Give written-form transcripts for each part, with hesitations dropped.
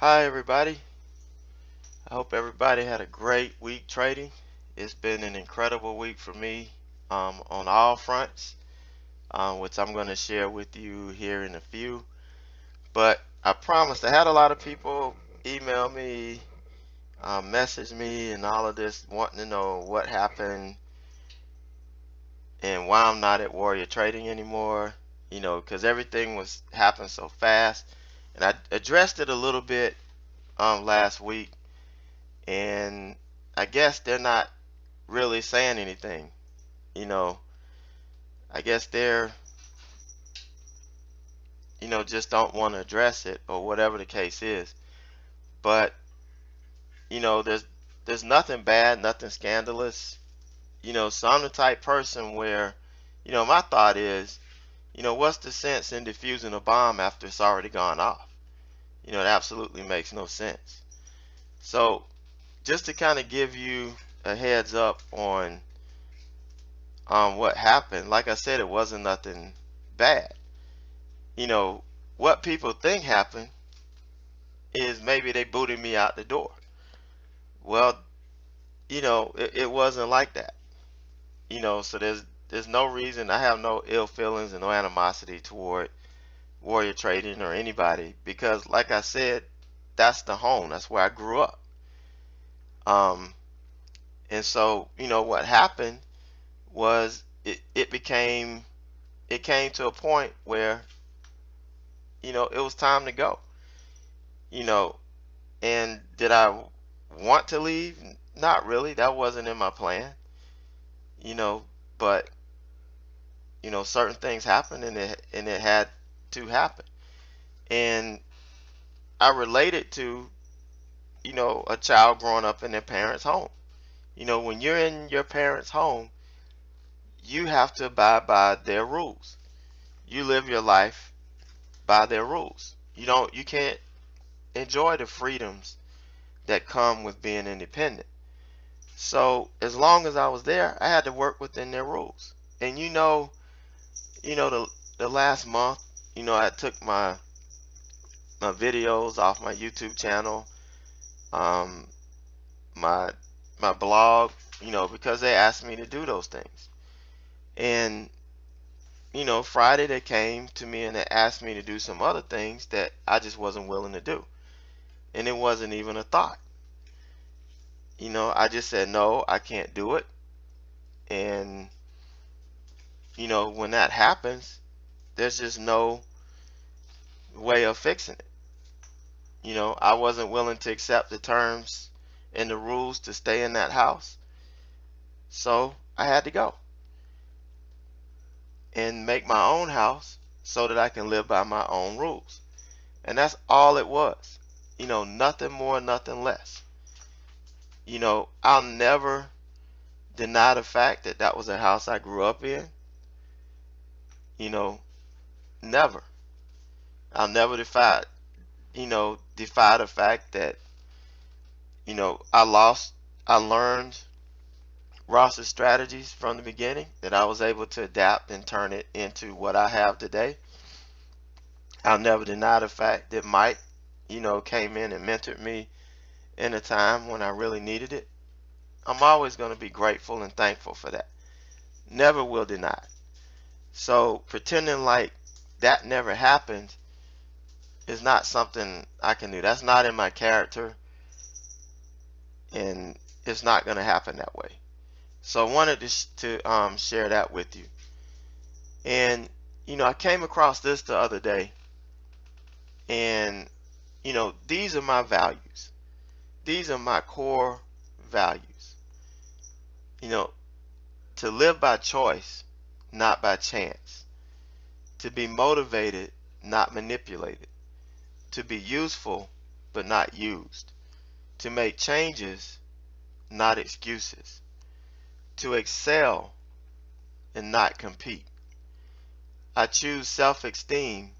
Hi everybody. I hope everybody had a great week trading. It's been an incredible week for me on all fronts, which I'm going to share with you here in a few. But I promised, I had a lot of people email me, message me, and all of this wanting to know what happened and why I'm not at Warrior Trading anymore. Because everything was happened so fast, and I addressed it a little bit last week, and I guess they're not really saying anything. You know, I guess they're, just don't want to address it or whatever the case is. But, there's nothing bad, nothing scandalous. So I'm the type person where, my thought is, what's the sense in defusing a bomb after it's already gone off? It absolutely makes no sense. So just to kind of give you a heads up on what happened, like I said, it wasn't nothing bad. you know, what people think happened is maybe they booted me out the door. Well, it wasn't like that. So there's no reason. I have no ill feelings and no animosity toward Warrior Trading or anybody because, like I said, that's the home. That's where I grew up. Um, and so what happened was it came to a point where it was time to go. You know, And did I want to leave? Not really. That wasn't in my plan. You know, but certain things happened and it had to happen. And I related to, a child growing up in their parents' home. When you're in your parents' home, you have to abide by their rules. You live your life by their rules. You can't enjoy the freedoms that come with being independent. So as long as I was there, I had to work within their rules. And the last month, I took my videos off my YouTube channel, um, my my blog, because they asked me to do those things. And Friday they came to me and they asked me to do some other things that I just wasn't willing to do. And it wasn't even a thought. I just said no, I can't do it. And when that happens, there's just no way of fixing it. I wasn't willing to accept the terms and the rules to stay in that house. So I had to go and make my own house so that I can live by my own rules. And that's all it was. Nothing more, nothing less. I'll never deny the fact that that was a house I grew up in. You know, Never. I'll never defy the fact that, I learned Ross's strategies from the beginning, that I was able to adapt and turn it into what I have today. I'll never deny the fact that Mike, came in and mentored me in a time when I really needed it. I'm always going to be grateful and thankful for that. Never will deny it. So pretending like that never happened is not something I can do. That's not in my character, and it's not going to happen that way. So I wanted to share that with you. And I came across this the other day, and these are my values. These are my core values. You know, to live by choice, not by chance. To be motivated, not manipulated. To be useful, but not used. To make changes, not excuses. To excel and not compete. I choose self-esteem,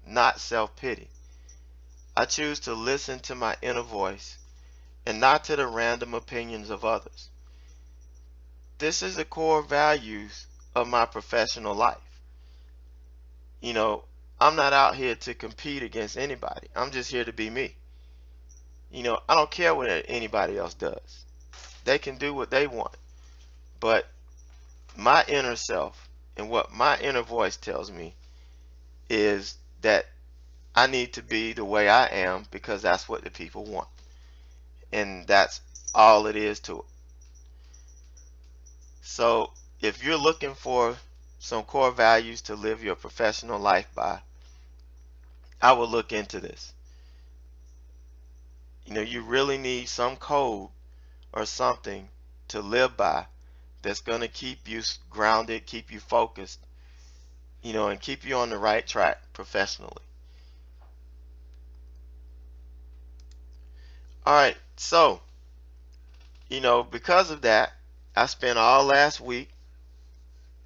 not self-pity. I choose to listen to my inner voice and not to the random opinions of others. This is the core values of my professional life. You know, I'm not out here to compete against anybody. I'm just here to be me. I don't care what anybody else does. They can do what they want. But my inner self and what my inner voice tells me is that I need to be the way I am because that's what the people want. And that's all it is to it. So if you're looking for some core values to live your professional life by, I will look into this. You really need some code or something to live by that's going to keep you grounded, keep you focused, and keep you on the right track professionally. All right, so, because of that, I spent all last week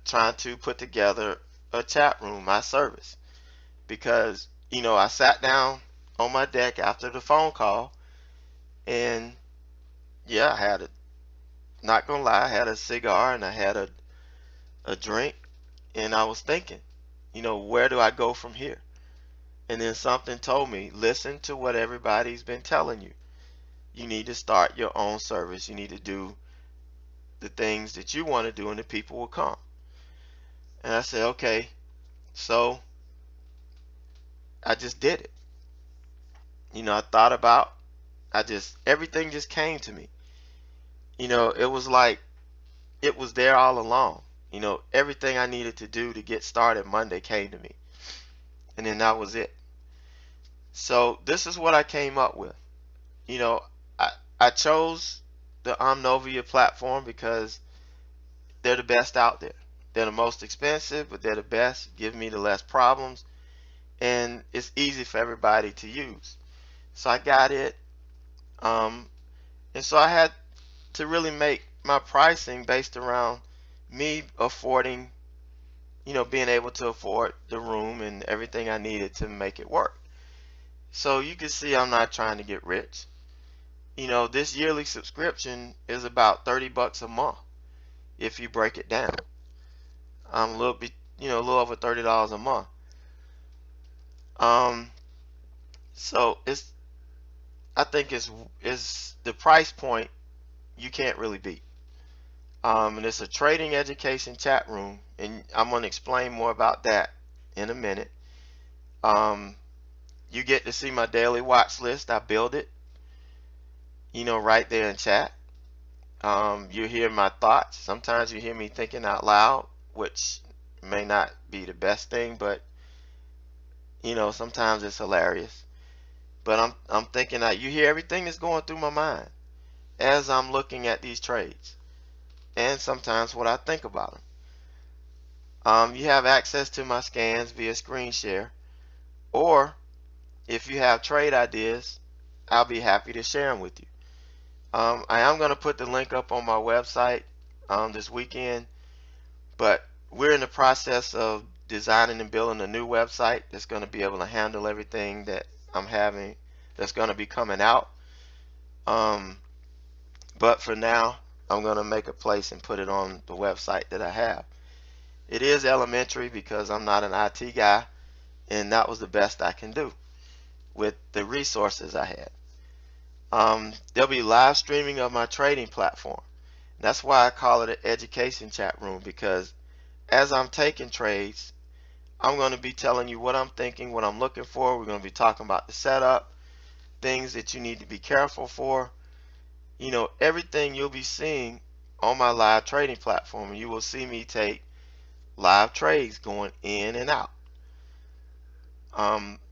trying to put together a chat room, my service, because, I sat down on my deck after the phone call, and yeah, I had not gonna lie, I had a cigar and I had a drink, and I was thinking, where do I go from here? And then something told me, listen to what everybody's been telling you. You need to start your own service. You need to do the things that you want to do, and the people will come. And I said, okay. So I just did it. I thought about, everything just came to me. It was like it was there all along. Everything I needed to do to get started Monday came to me. And then that was it. So this is what I came up with. I chose the Omnovia platform because they're the best out there. They're the most expensive, but they're the best, give me the less problems, and it's easy for everybody to use. So I got it, and so I had to really make my pricing based around me affording, being able to afford the room and everything I needed to make it work. So you can see I'm not trying to get rich. This yearly subscription is about 30 bucks a month if you break it down. A little bit, a little over $30 a month. So I think it's the price point you can't really beat. And it's a trading education chat room, and I'm going to explain more about that in a minute. You get to see my daily watch list. I build it, right there in chat. You hear my thoughts. Sometimes you hear me thinking out loud, which may not be the best thing, but sometimes it's hilarious. But I'm thinking that you hear everything that's going through my mind as I'm looking at these trades, and sometimes what I think about them. You have access to my scans via screen share, or if you have trade ideas, I'll be happy to share them with you. I am going to put the link up on my website this weekend, but we're in the process of designing and building a new website that's going to be able to handle everything that I'm having that's going to be coming out. But for now, I'm going to make a place and put it on the website that I have. It is elementary because I'm not an IT guy, and that was the best I can do with the resources I had. There'll be live streaming of my trading platform. That's why I call it an education chat room, because as I'm taking trades, I'm going to be telling you what I'm thinking, what I'm looking for. We're going to be talking about the setup, things that you need to be careful for. Everything you'll be seeing on my live trading platform. You will see me take live trades going in and out.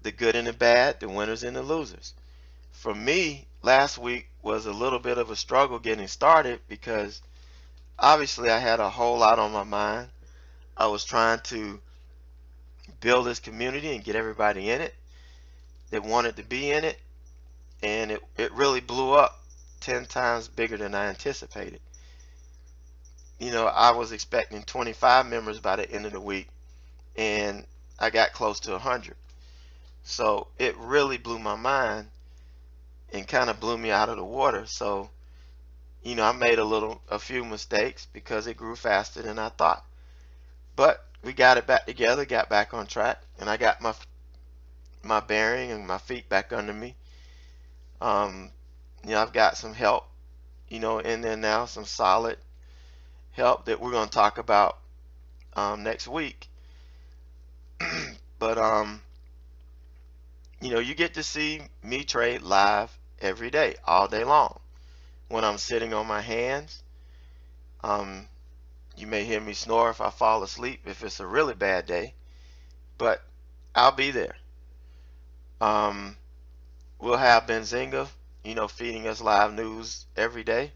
The good and the bad, the winners and the losers. For me, last week was a little bit of a struggle getting started because obviously I had a whole lot on my mind. I was trying to build this community and get everybody in it that wanted to be in it, and it really blew up 10 times bigger than I anticipated. I was expecting 25 members by the end of the week, and I got close to 100. So it really blew my mind and kind of blew me out of the water. So I made a few mistakes because it grew faster than I thought. But we got it back together, got back on track, and I got my bearing and my feet back under me. Um, I've got some help, in there now, some solid help that we're going to talk about next week. But you get to see me trade live every day, all day long. When I'm sitting on my hands, um, you may hear me snore if I fall asleep if it's a really bad day, but I'll be there. Um, we'll have Benzinga, feeding us live news every day.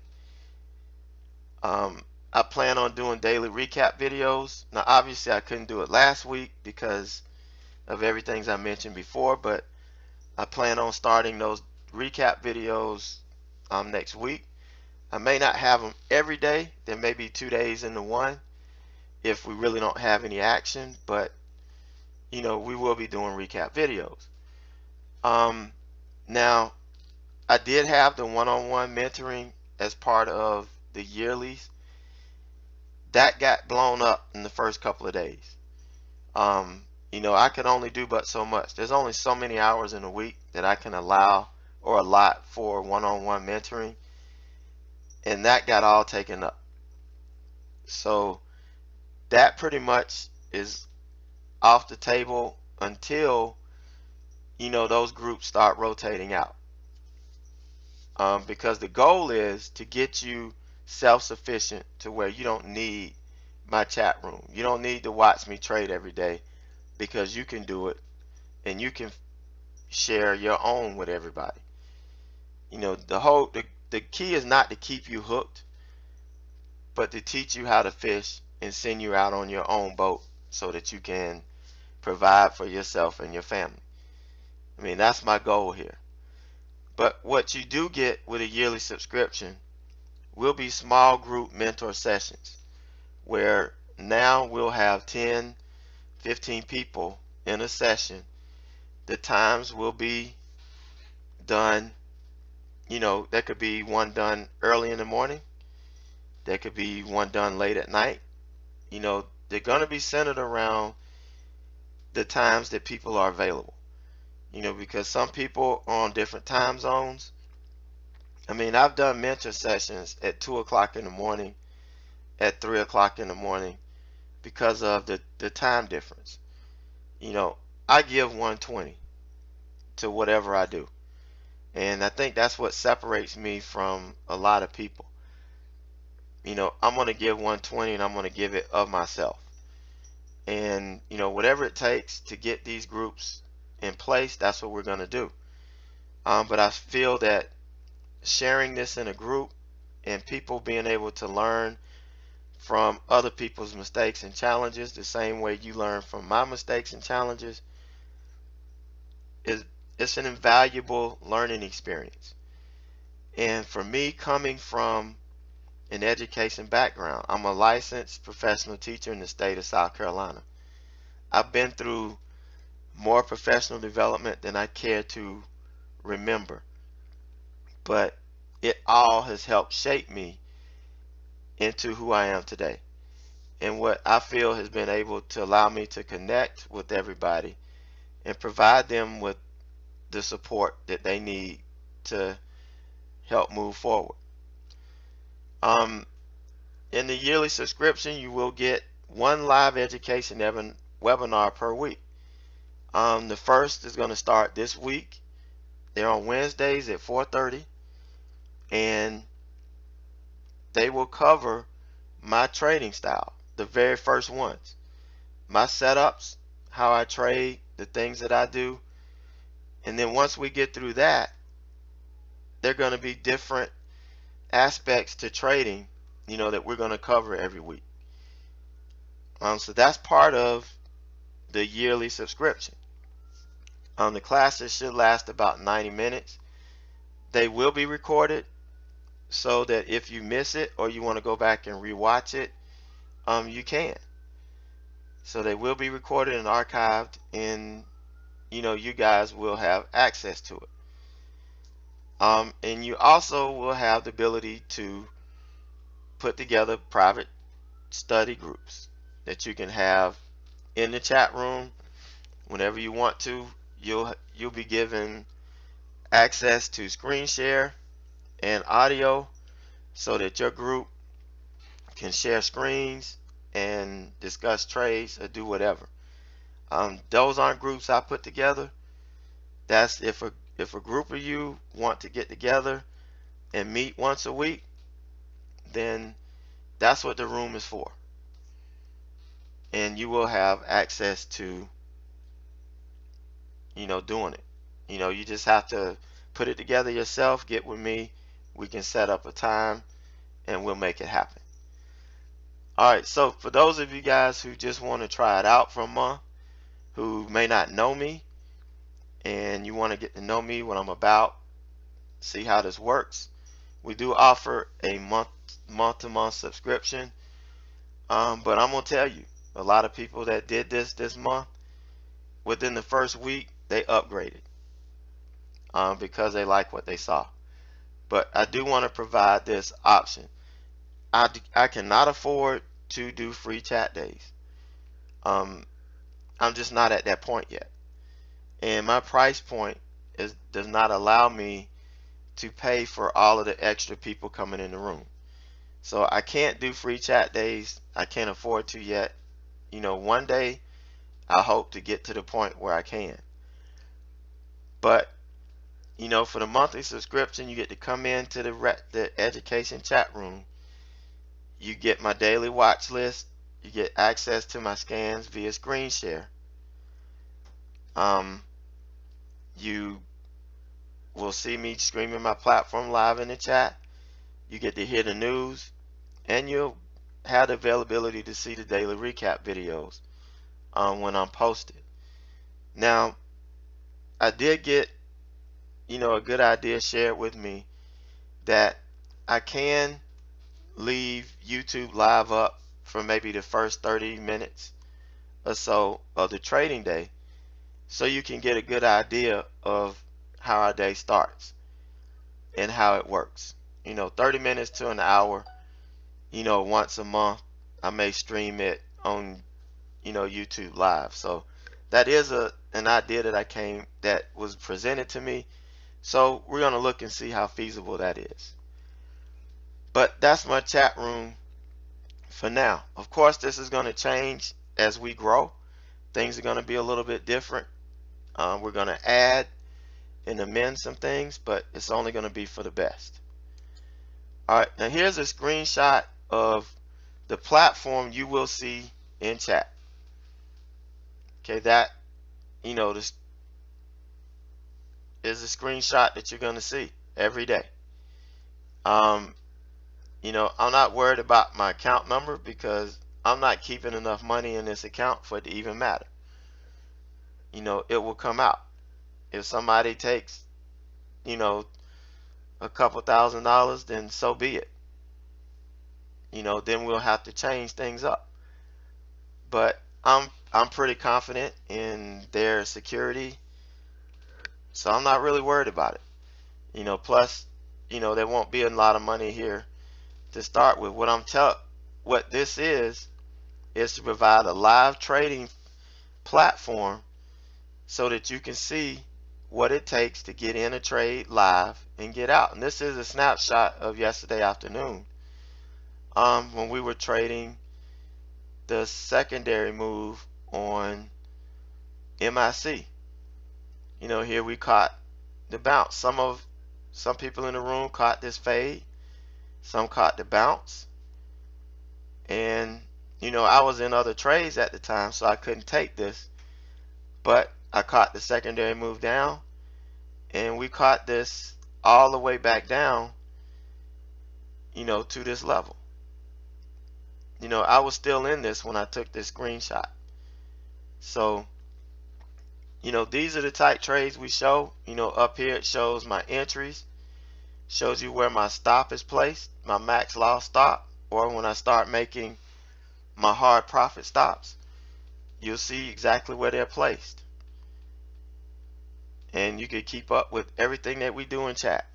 I plan on doing daily recap videos. Now, obviously, I couldn't do it last week because of everything I mentioned before, but I plan on starting those recap videos next week. I may not have them every day. There may be 2 days into one if we really don't have any action, but we will be doing recap videos. Now, I did have the one-on-one mentoring as part of the yearlies. That got blown up in the first couple of days. I could only do but so much. There's only so many hours in a week that I can allow or allot for one-on-one mentoring, and that got all taken up. So that pretty much is off the table until those groups start rotating out, because the goal is to get you self-sufficient to where you don't need my chat room. You don't need to watch me trade every day, because you can do it and you can share your own with everybody. The key is not to keep you hooked, but to teach you how to fish and send you out on your own boat so that you can provide for yourself and your family. I mean, that's my goal here. But what you do get with a yearly subscription will be small group mentor sessions, where now we'll have 10, 15 people in a session. The times will be done, there could be one done early in the morning. There could be one done late at night. They're going to be centered around the times that people are available. Because some people are on different time zones. I mean, I've done mentor sessions at 2 o'clock in the morning, at 3 o'clock in the morning, because of the time difference. I give 120 to whatever I do. And I think that's what separates me from a lot of people. I'm going to give 120 and I'm going to give it of myself. And, whatever it takes to get these groups in place, that's what we're going to do. But I feel that sharing this in a group and people being able to learn from other people's mistakes and challenges the same way you learn from my mistakes and challenges, it's an invaluable learning experience. And for me, coming from an education background, I'm a licensed professional teacher in the state of South Carolina. I've been through more professional development than I care to remember, but it all has helped shape me into who I am today, and what I feel has been able to allow me to connect with everybody and provide them with the support that they need to help move forward. In the yearly subscription, you will get one live education webinar per week. The first is going to start this week. They're on Wednesdays at 4:30, and they will cover my trading style, the very first ones, my setups, how I trade, the things that I do. And then once we get through that, they're going to be different aspects to trading, that we're going to cover every week. So that's part of the yearly subscription. The classes should last about 90 minutes. They will be recorded so that if you miss it or you want to go back and rewatch it, you can. So they will be recorded and archived, and you guys will have access to it. And you also will have the ability to put together private study groups that you can have in the chat room whenever you want to. you'll be given access to screen share and audio so that your group can share screens and discuss trades or do whatever. Those aren't groups I put together. That's if a group of you want to get together and meet once a week, then that's what the room is for. And you will have access to, doing it. You just have to put it together yourself, get with me, we can set up a time and we'll make it happen. Alright, so for those of you guys who just want to try it out for a month, who may not know me, and you want to get to know me, what I'm about, see how this works, we do offer a month-to-month subscription. But I'm going to tell you, a lot of people that did this month, within the first week, they upgraded because they like what they saw. But I do want to provide this option. I cannot afford to do free chat days. I'm just not at that point yet. And my price point does not allow me to pay for all of the extra people coming in the room. So I can't do free chat days. I can't afford to yet. One day I hope to get to the point where I can. But for the monthly subscription, you get to come into the education chat room. You get my daily watch list. You get access to my scans via screen share. You will see me streaming my platform live in the chat. You get to hear the news, and you'll have the availability to see the daily recap videos when I'm posted. Now, I did get a good idea shared with me that I can leave YouTube live up for maybe the first 30 minutes or so of the trading day, so you can get a good idea of how our day starts and how it works. 30 minutes to an hour, once a month I may stream it on YouTube live. So that is an idea that was presented to me. So we're going to look and see how feasible that is. But that's my chat room for now. Of course, this is going to change as we grow. Things are going to be a little bit different. We're going to add and amend some things, but it's only going to be for the best. Alright, now here's a screenshot of the platform you will see in chat. Okay, that this is a screenshot that you're going to see every day. I'm not worried about my account number because I'm not keeping enough money in this account for it to even matter. It will come out. If somebody takes a couple $1,000s, then so be it. Then we'll have to change things up. But I'm pretty confident in their security, so I'm not really worried about it. Plus, there won't be a lot of money here to start with. What this is to provide a live trading platform so that you can see what it takes to get in a trade live and get out. And this is a snapshot of yesterday afternoon when we were trading the secondary move on MIC. Here we caught the bounce. Some people in the room caught this fade, some caught the bounce, and I was in other trades at the time, so I couldn't take this, but I caught the secondary move down, and we caught this all the way back down to this level. I was still in this when I took this screenshot. So these are the type trades we show. Up here it shows my entries, shows you where my stop is placed, my max loss stop, or when I start making my hard profit stops, you'll see exactly where they're placed. And you can keep up with everything that we do in chat.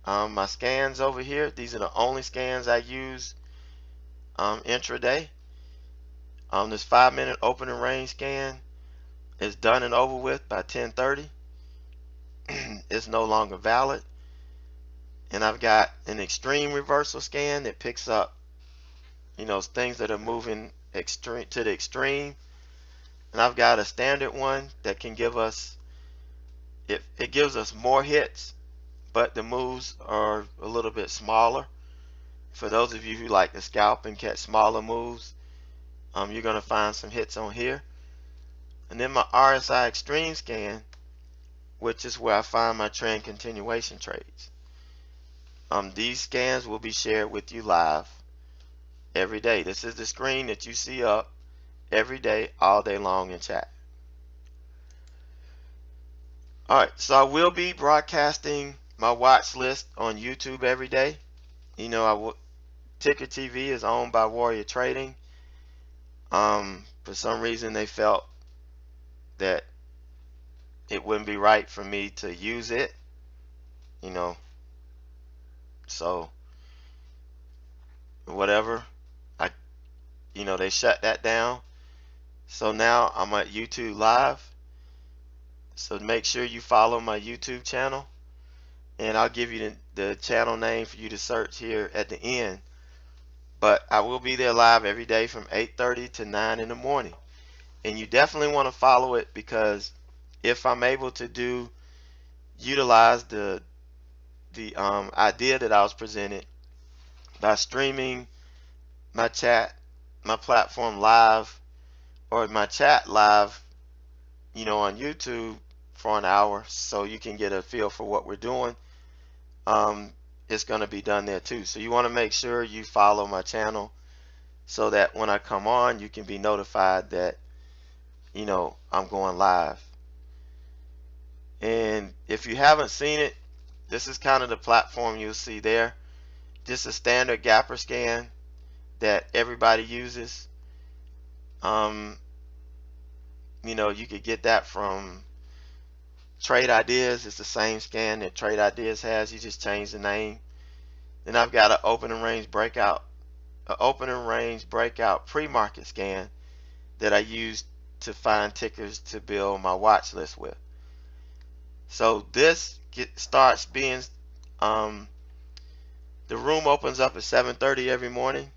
My scans over here, these are the only scans I use intraday. This 5-minute opening range scan is done and over with by 10:30, it's no longer valid. And I've got an extreme reversal scan that picks up, things that are moving extreme to the extreme. And I've got a standard one that can give us, it gives us more hits, but the moves are a little bit smaller. For those of you who like to scalp and catch smaller moves, you're going to find some hits on here. And then my RSI extreme scan, which is where I find my trend continuation trades. These scans will be shared with you live every day. This is the screen that you see up every day, all day long in chat. Alright, so I will be broadcasting my watch list on YouTube every day. Ticker TV is owned by Warrior Trading. For some reason they felt that it wouldn't be right for me to use it, so whatever, they shut that down. So now I'm at YouTube Live, so make sure you follow my YouTube channel, and I'll give you the channel name for you to search here at the end. But I will be there live every day from 8:30 to 9 in the morning, and you definitely want to follow it, because if I'm able to utilize the idea that I was presented by streaming my platform live, or my chat live, on YouTube for an hour, so you can get a feel for what we're doing, it's going to be done there too. So you want to make sure you follow my channel, so that when I come on, you can be notified that I'm going live. And if you haven't seen it, this is kind of the platform you'll see there. Just a standard gapper scan that everybody uses. You could get that from Trade Ideas. It's the same scan that Trade Ideas has. You just change the name. Then I've got an opening range breakout pre-market scan that I use to find tickers to build my watch list with. So this starts being, the room opens up at 7:30 every morning,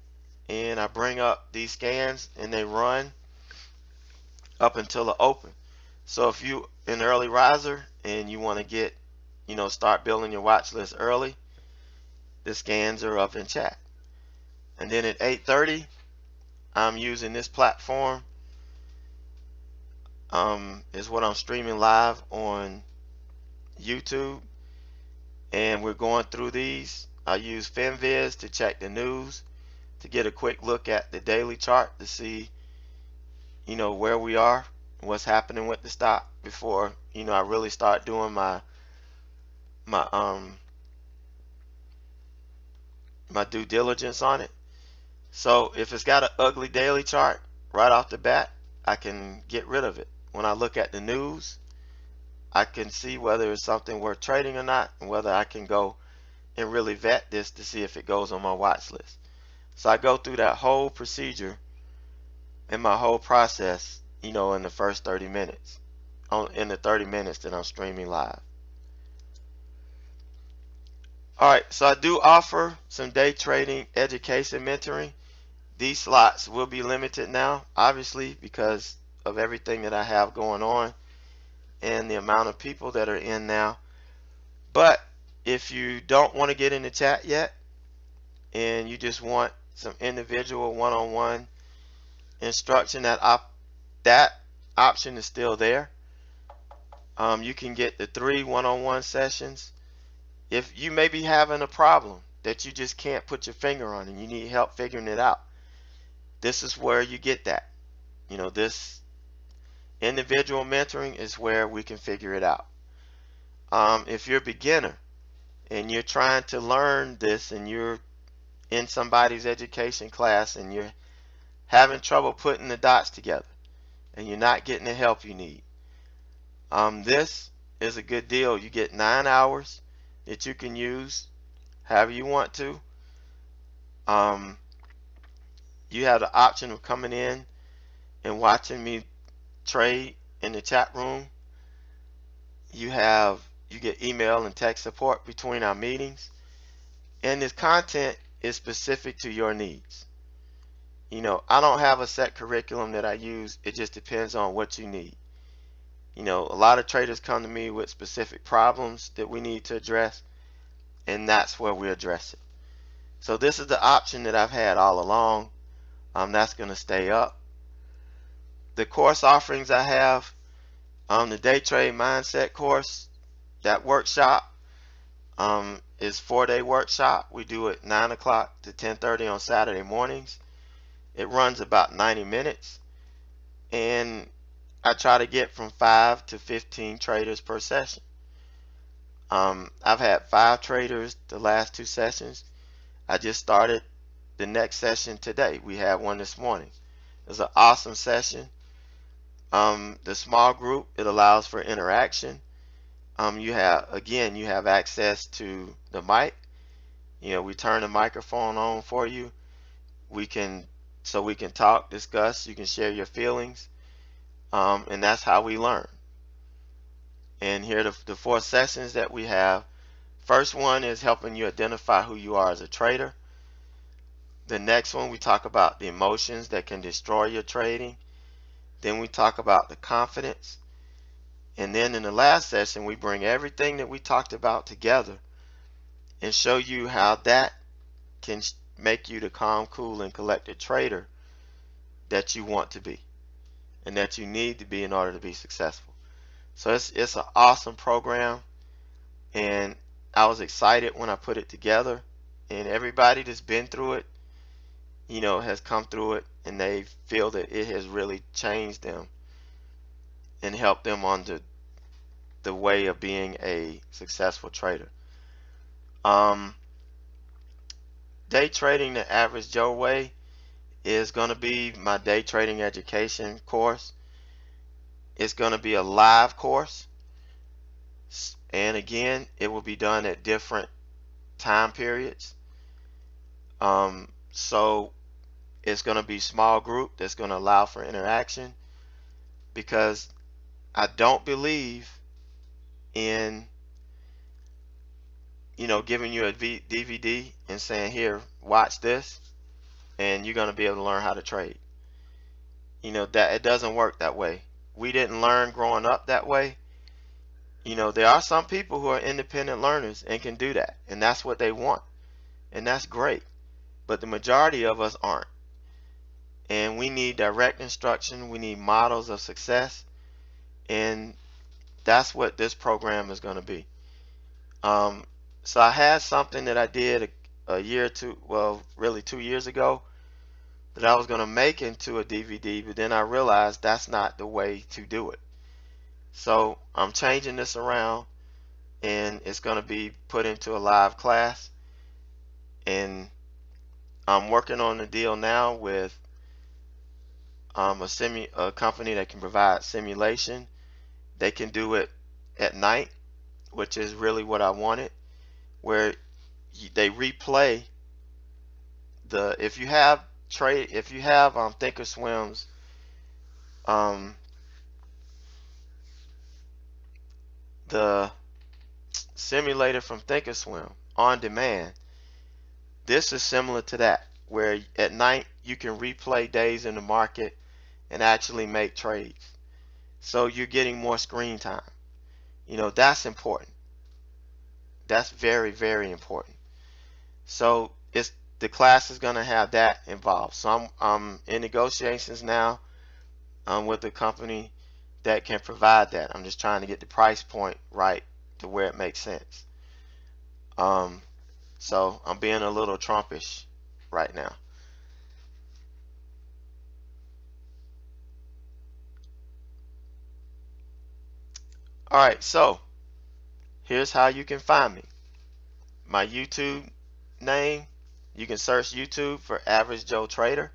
and I bring up these scans and they run up until the open. So if you an early riser and you want to get, start building your watch list early, the scans are up in chat. And then at 8:30, I'm using this platform, is what I'm streaming live on YouTube, and we're going through these. I use FinViz to check the news, to get a quick look at the daily chart to see, where we are, what's happening with the stock before, I really start doing my due diligence on it. So if it's got an ugly daily chart right off the bat, I can get rid of it. When I look at the news, I can see whether it's something worth trading or not, and whether I can go and really vet this to see if it goes on my watch list. So I go through that whole procedure and my whole process, in the first 30 minutes, in the 30 minutes that I'm streaming live. Alright, so I do offer some day trading education mentoring. These slots will be limited now, obviously, because of everything that I have going on and the amount of people that are in now. But if you don't want to get in the chat yet, and you just want some individual one-on-one instruction, that option is still there. You can get the 3 one-on-one sessions. If you may be having a problem that you just can't put your finger on and you need help figuring it out, this is where you get that. This individual mentoring is where we can figure it out. If you're a beginner and you're trying to learn this, and you're in somebody's education class and you're having trouble putting the dots together and you're not getting the help you need, this is a good deal. You get 9 hours that you can use however you want to. You have the option of coming in and watching me trade in the chat room. You get email and text support between our meetings, and this content is specific to your needs. I don't have a set curriculum that I use. It just depends on what you need. A lot of traders come to me with specific problems that we need to address, and that's where we address it. So this is the option that I've had all along. That's going to stay up. The course offerings I have, the Day Trade Mindset course, that workshop is 4-day workshop. We do it 9 o'clock to 10:30 on Saturday mornings. It runs about 90 minutes, and I try to get from 5 to 15 traders per session. I've had 5 traders the last 2 sessions. I just started the next session today. We had one this morning. It was an awesome session. The small group, it allows for interaction. You have access to the mic. We turn the microphone on for you. We can talk, discuss. You can share your feelings, and that's how we learn. And here are the 4 sessions that we have. First one is helping you identify who you are as a trader. The next one, we talk about the emotions that can destroy your trading. Then we talk about the confidence. And then in the last session, we bring everything that we talked about together and show you how that can make you the calm, cool, and collected trader that you want to be and that you need to be in order to be successful. So it's an awesome program, and I was excited when I put it together, and everybody that's been through it, has come through it, and they feel that it has really changed them and helped them on the way of being a successful trader. Day Trading the Average Joe Way is going to be my day trading education course. It's going to be a live course, and again, it will be done at different time periods. So it's going to be small group that's going to allow for interaction, because I don't believe in giving you a DVD and saying, here, watch this, and you're going to be able to learn how to trade. That it doesn't work that way. We didn't learn growing up that way. There are some people who are independent learners and can do that, and that's what they want, and that's great. But the majority of us aren't. And we need direct instruction. We need models of success, and that's what this program is going to be. So I had something that I did a year or two, well, really 2 years ago, that I was going to make into a DVD, but then I realized that's not the way to do it. So I'm changing this around, and it's going to be put into a live class, and I'm working on a deal now with a company that can provide simulation. They can do it at night, which is really what I wanted, where they replay if you have Thinkorswim's the simulator from Thinkorswim on demand. This is similar to that, where at night you can replay days in the market and actually make trades. So you're getting more screen time. That's important. That's very, very important. So the class is going to have that involved. So I'm in negotiations now with the company that can provide that. I'm just trying to get the price point right to where it makes sense. So I'm being a little Trumpish right now. Alright, so here's how you can find me. My YouTube name, you can search YouTube for Average Joe Trader.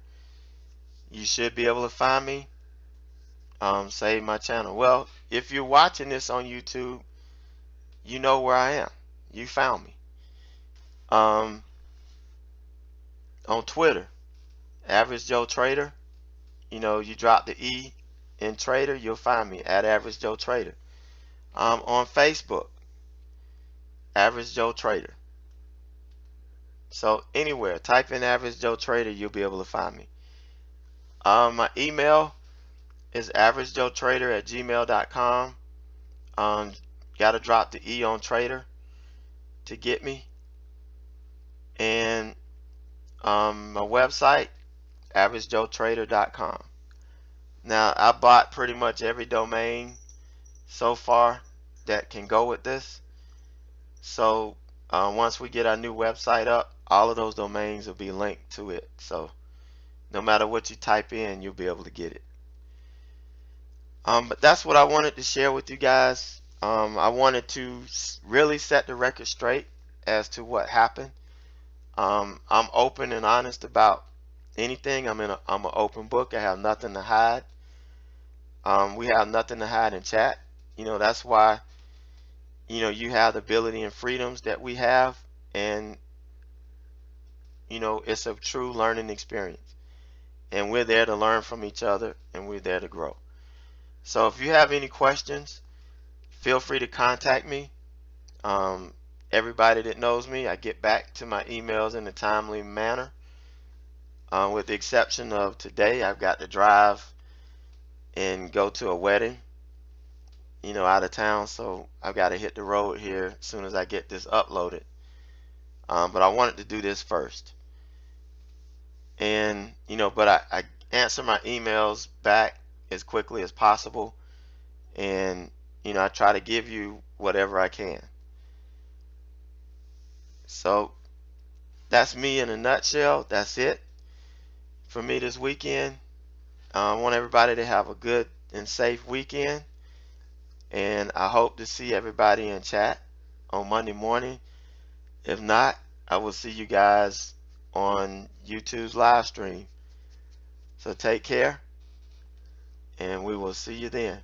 You should be able to find me. Save my channel. Well, if you're watching this on YouTube, you know where I am. You found me. On Twitter, Average Joe Trader. You drop the E in Trader, you'll find me at Average Joe Trader. On Facebook, Average Joe Trader. So anywhere, type in Average Joe Trader, you'll be able to find me. My email is averagejoetrader@gmail.com. Gotta drop the E on Trader to get me. And my website, averagejoetrader.com. Now, I bought pretty much every domain so far that can go with this. So once we get our new website up, all of those domains will be linked to it. So no matter what you type in, you'll be able to get it. But that's what I wanted to share with you guys. I wanted to really set the record straight as to what happened. I'm open and honest about anything. I'm an open book. I have nothing to hide. We have nothing to hide in chat. That's why you have the ability and freedoms that we have, and it's a true learning experience, and we're there to learn from each other, and we're there to grow. So if you have any questions, feel free to contact me. Everybody that knows me, I get back to my emails in a timely manner, with the exception of today. I've got to drive and go to a wedding, out of town, so I've got to hit the road here as soon as I get this uploaded. But I wanted to do this first, and but I answer my emails back as quickly as possible, and I try to give you whatever I can. So that's me in a nutshell. That's it for me this weekend. I want everybody to have a good and safe weekend, and I hope to see everybody in chat on Monday morning. If not, I will see you guys on YouTube's live stream. So take care, and we will see you then.